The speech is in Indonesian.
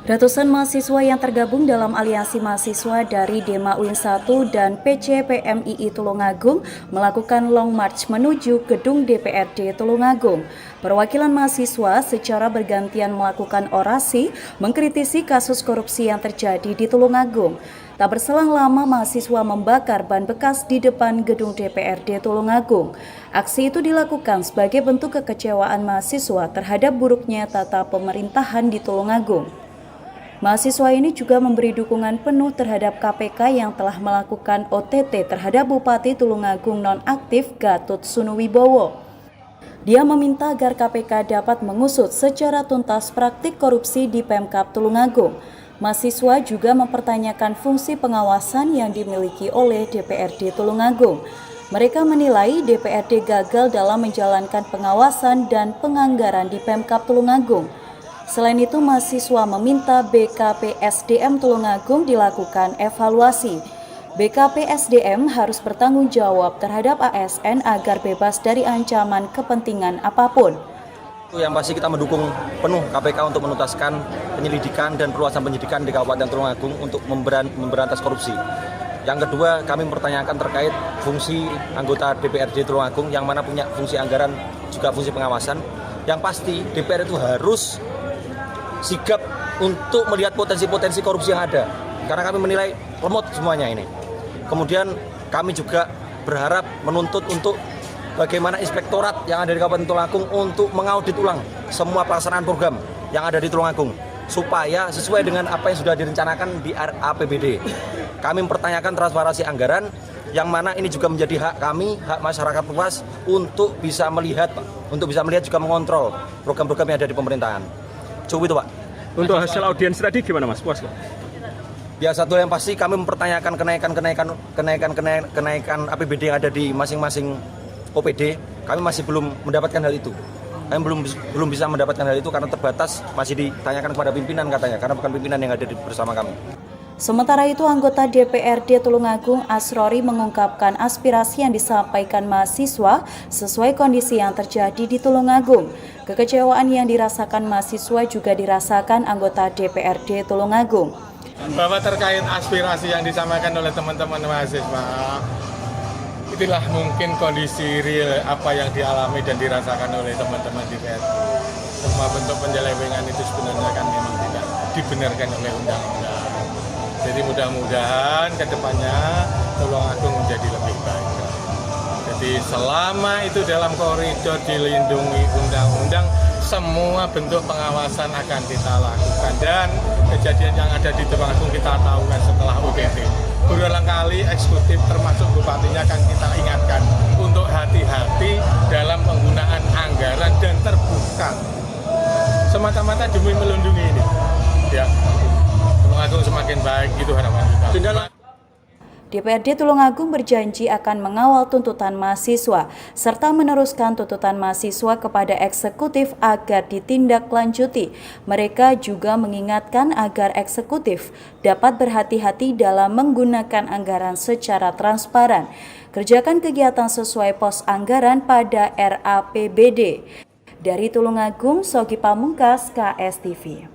Ratusan mahasiswa yang tergabung dalam aliansi mahasiswa dari Dema UIN 1 dan PCPMII Tulungagung melakukan long march menuju gedung DPRD Tulungagung. Perwakilan mahasiswa secara bergantian melakukan orasi mengkritisi kasus korupsi yang terjadi di Tulungagung. Tak berselang lama mahasiswa membakar ban bekas di depan gedung DPRD Tulungagung. Aksi itu dilakukan sebagai bentuk kekecewaan mahasiswa terhadap buruknya tata pemerintahan di Tulungagung. Mahasiswa ini juga memberi dukungan penuh terhadap KPK yang telah melakukan OTT terhadap Bupati Tulungagung nonaktif Gatot Sunuwibowo. Dia meminta agar KPK dapat mengusut secara tuntas praktik korupsi di Pemkab Tulungagung. Mahasiswa juga mempertanyakan fungsi pengawasan yang dimiliki oleh DPRD Tulungagung. Mereka menilai DPRD gagal dalam menjalankan pengawasan dan penganggaran di Pemkab Tulungagung. Selain itu, mahasiswa meminta BKPSDM Tulungagung dilakukan evaluasi. BKPSDM harus bertanggung jawab terhadap ASN agar bebas dari ancaman kepentingan apapun. Yang pasti kita mendukung penuh KPK untuk menuntaskan penyelidikan dan perluasan penyidikan di Kabupaten Tulungagung untuk memberantas korupsi. Yang kedua, kami mempertanyakan terkait fungsi anggota DPRD Tulungagung yang mana punya fungsi anggaran juga fungsi pengawasan. Yang pasti DPR itu harus sigap untuk melihat potensi-potensi korupsi yang ada, karena kami menilai lemot semuanya ini. Kemudian kami juga berharap menuntut untuk bagaimana inspektorat yang ada di Kabupaten Tulungagung untuk mengaudit ulang semua pelaksanaan program yang ada di Tulungagung supaya sesuai dengan apa yang sudah direncanakan di APBD. Kami mempertanyakan transparansi anggaran yang mana ini juga menjadi hak kami, hak masyarakat luas untuk bisa melihat, juga mengontrol program-program yang ada di pemerintahan. Cukup itu, Pak. Untuk hasil audiens tadi gimana, Mas? Puas, Pak? Ya, satu yang pasti kami mempertanyakan kenaikan APBD yang ada di masing-masing OPD. Kami masih belum mendapatkan hal itu. Kami belum bisa mendapatkan hal itu karena terbatas, masih ditanyakan kepada pimpinan katanya, karena bukan pimpinan yang ada bersama kami. Sementara itu, anggota DPRD Tulungagung Asrori mengungkapkan aspirasi yang disampaikan mahasiswa sesuai kondisi yang terjadi di Tulungagung. Kekecewaan yang dirasakan mahasiswa juga dirasakan anggota DPRD Tulungagung. Bahwa terkait aspirasi yang disampaikan oleh teman-teman mahasiswa, itulah mungkin kondisi real apa yang dialami dan dirasakan oleh teman-teman DPRD. Semua bentuk penyelewengan itu sebenarnya kan memang tidak dibenarkan oleh undang-undang. Jadi mudah-mudahan ke depannya Tulungagung menjadi lebih baik. Jadi selama itu dalam koridor dilindungi undang-undang, semua bentuk pengawasan akan kita lakukan. Dan kejadian yang ada di Tulungagung kita tahu kan setelah OTT. Berulang kali eksekutif termasuk bupatinya akan kita ingatkan untuk hati-hati dalam penggunaan anggaran dan terbuka. Semata-mata demi melindungi ini. Ya. Tulungagung semakin baik, gitu harapan kita. DPRD Tulungagung berjanji akan mengawal tuntutan mahasiswa serta meneruskan tuntutan mahasiswa kepada eksekutif agar ditindaklanjuti. Mereka juga mengingatkan agar eksekutif dapat berhati-hati dalam menggunakan anggaran secara transparan. Kerjakan kegiatan sesuai pos anggaran pada RAPBD. Dari Tulungagung, Sogi Pamungkas, KSTV.